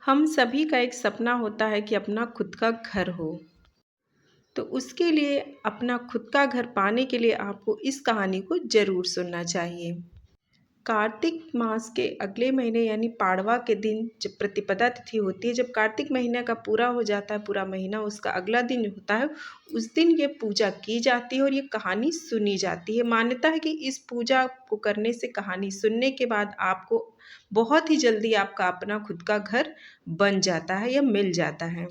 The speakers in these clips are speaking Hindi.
हम सभी का एक सपना होता है कि अपना खुद का घर हो। तो उसके लिए अपना खुद का घर पाने के लिए आपको इस कहानी को ज़रूर सुनना चाहिए। कार्तिक मास के अगले महीने यानी पाड़वा के दिन जब प्रतिपदा तिथि होती है, जब कार्तिक महीने का पूरा हो जाता है, पूरा महीना उसका अगला दिन होता है, उस दिन ये पूजा की जाती है और ये कहानी सुनी जाती है। मान्यता है कि इस पूजा को करने से, कहानी सुनने के बाद आपको बहुत ही जल्दी आपका अपना खुद का घर बन जाता है या मिल जाता है।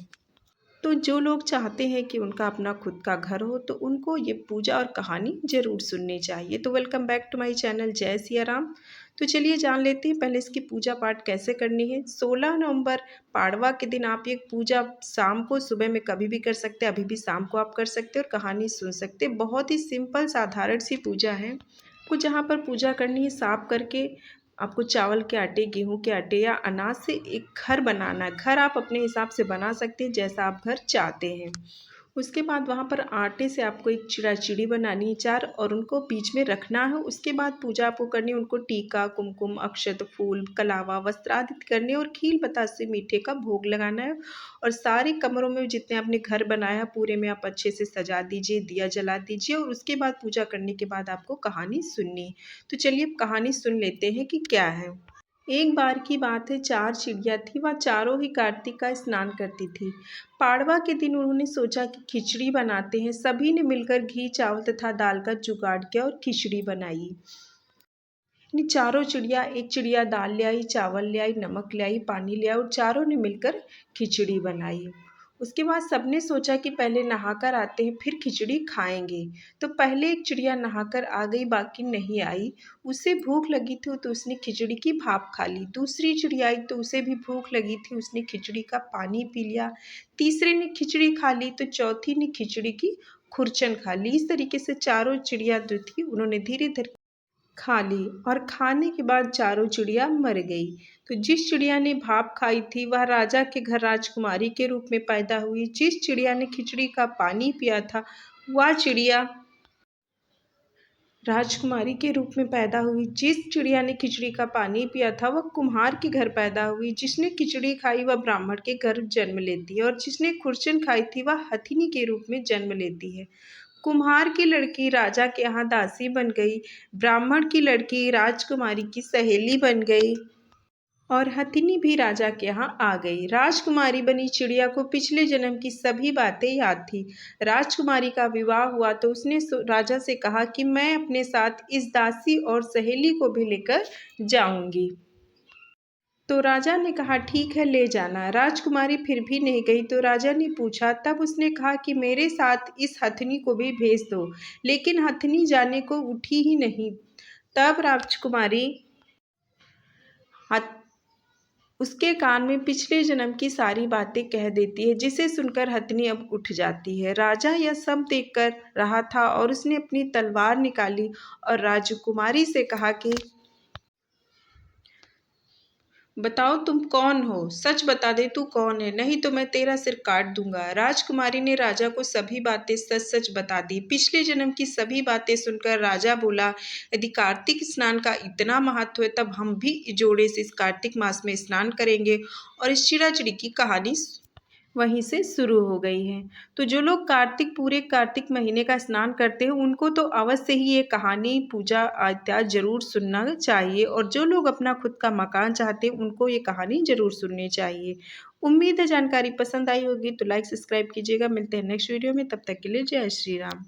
तो जो लोग चाहते हैं कि उनका अपना खुद का घर हो, तो उनको ये पूजा और कहानी ज़रूर सुननी चाहिए। तो welcome back to my channel जय सिया राम। तो चलिए जान लेते हैं पहले इसकी पूजा पाठ कैसे करनी है। 16 नवंबर पाड़वा के दिन आप ये पूजा शाम को, सुबह में कभी भी कर सकते हैं, अभी भी शाम को आप कर सकते हैं और कहानी सुन सकते हैं। बहुत ही सिंपल साधारण सी पूजा है। आपको जहाँ पर पूजा करनी है, साफ करके आपको चावल के आटे, गेहूँ के आटे या अनाज से एक घर बनाना है। घर आप अपने हिसाब से बना सकते हैं, जैसा आप घर चाहते हैं। उसके बाद वहाँ पर आटे से आपको एक चिड़ा-चिड़ी बनानी है 4 और उनको बीच में रखना है। उसके बाद पूजा आपको करनी है, उनको टीका, कुमकुम, अक्षत, फूल, कलावा, वस्त्र आदि करने और खील बतासे मीठे का भोग लगाना है। और सारे कमरों में जितने आपने घर बनाया है, पूरे में आप अच्छे से सजा दीजिए, दिया जला दीजिए और उसके बाद पूजा करने के बाद आपको कहानी सुननी है। तो चलिए अब कहानी सुन लेते हैं कि क्या है। एक बार की बात है, 4 चिड़िया थी, वह चारों ही कार्तिक का स्नान करती थी। पाड़वा के दिन उन्होंने सोचा कि खिचड़ी बनाते हैं। सभी ने मिलकर घी, चावल तथा दाल का जुगाड़ किया और खिचड़ी बनाई। यानी चारों चिड़िया, एक चिड़िया दाल ले आई, चावल ले आई, नमक ले आई, पानी ले आई और चारों ने मिलकर खिचड़ी बनाई। उसके बाद सबने सोचा कि पहले नहाकर आते हैं, फिर खिचड़ी खाएंगे। तो पहले एक चिड़िया नहाकर आ गई, बाकी नहीं आई। उसे भूख लगी थी तो उसने खिचड़ी की भाप खा ली। दूसरी चिड़िया आई तो उसे भी भूख लगी थी, उसने खिचड़ी का पानी पी लिया। तीसरे ने खिचड़ी खा ली तो चौथी ने खिचड़ी की खुरचन खा ली। इस तरीके से चारों चिड़िया जो थी उन्होंने धीरे धीरे खा ली और खाने के बाद चारों चिड़िया मर गई। तो जिस चिड़िया ने भाप खाई थी वह राजा के घर राजकुमारी के रूप में पैदा हुई। जिस चिड़िया ने खिचड़ी का पानी पिया था वह चिड़िया राजकुमारी के रूप में पैदा हुई। जिस चिड़िया ने खिचड़ी का पानी पिया था वह कुम्हार के घर पैदा हुई। जिसने खिचड़ी खाई वह ब्राह्मण के घर जन्म लेती है और जिसने खुरचन खाई थी वह हथिनी के रूप में जन्म लेती है। कुम्हार की लड़की राजा के यहाँ दासी बन गई, ब्राह्मण की लड़की राजकुमारी की सहेली बन गई और हथिनी भी राजा के यहाँ आ गई। राजकुमारी बनी चिड़िया को पिछले जन्म की सभी बातें याद थी। राजकुमारी का विवाह हुआ तो उसने राजा से कहा कि मैं अपने साथ इस दासी और सहेली को भी लेकर जाऊंगी। तो राजा ने कहा ठीक है, ले जाना। राजकुमारी फिर भी नहीं गई तो राजा ने पूछा, तब उसने कहा कि मेरे साथ इस हथनी को भी भेज दो। लेकिन हथनी जाने को उठी ही नहीं। तब राजकुमारी हथ उसके कान में पिछले जन्म की सारी बातें कह देती है, जिसे सुनकर हथनी अब उठ जाती है। राजा यह सब देखकर रहा था और उसने अपनी तलवार निकाली और राजकुमारी से कहा कि बताओ तुम कौन हो, सच बता दे तू कौन है, नहीं तो मैं तेरा सिर काट दूंगा। राजकुमारी ने राजा को सभी बातें सच सच बता दी। पिछले जन्म की सभी बातें सुनकर राजा बोला, यदि कार्तिक स्नान का इतना महत्व है तब हम भी जोड़े से इस कार्तिक मास में स्नान करेंगे। और इस चिड़ाचिड़ी की कहानी वहीं से शुरू हो गई है। तो जो लोग पूरे कार्तिक महीने का स्नान करते हैं उनको तो अवश्य ही ये कहानी, पूजा इत्यादि जरूर सुनना चाहिए और जो लोग अपना खुद का मकान चाहते हैं उनको ये कहानी जरूर सुननी चाहिए। उम्मीद है जानकारी पसंद आई होगी, तो लाइक सब्सक्राइब कीजिएगा। मिलते हैं नेक्स्ट वीडियो में, तब तक के लिए जय श्री राम।